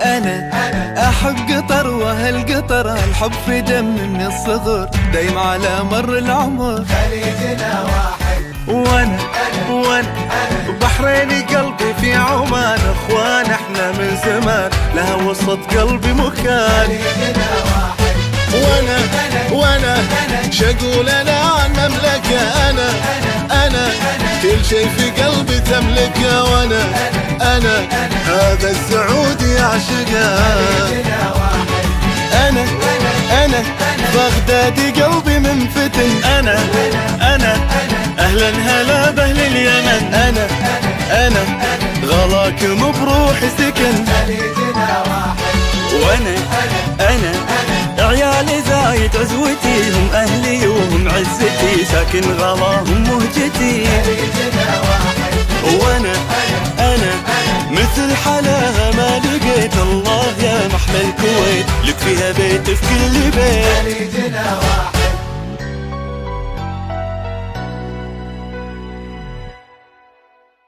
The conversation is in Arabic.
أنا أحب قطر وأهل قطر، الحب في دم من الصغر دايم على مر العمر. خليجنا واحد وأنا بحريني قلبي في عمان، أخوان احنا من زمان لها وسط قلبي مكان. خليجنا واحد وانا شقول انا عن مملكة، انا كل شي في قلبي تملكه، وانا هذا السعودي يعشقه. أنا بغدادي قلبي منفتن، أنا أهلا هلا بأهل اليمن، أنا غلاكم بروحي سكن. خليجنا واحد أنا عيالي زايد عزوتي، هم أهلي وهم عزتي، ساكن غلاهم مهجتي. خليجنا واحد أنا مثل حلاها ما لقيت، الله يا محلى الكويت لك فيها بيت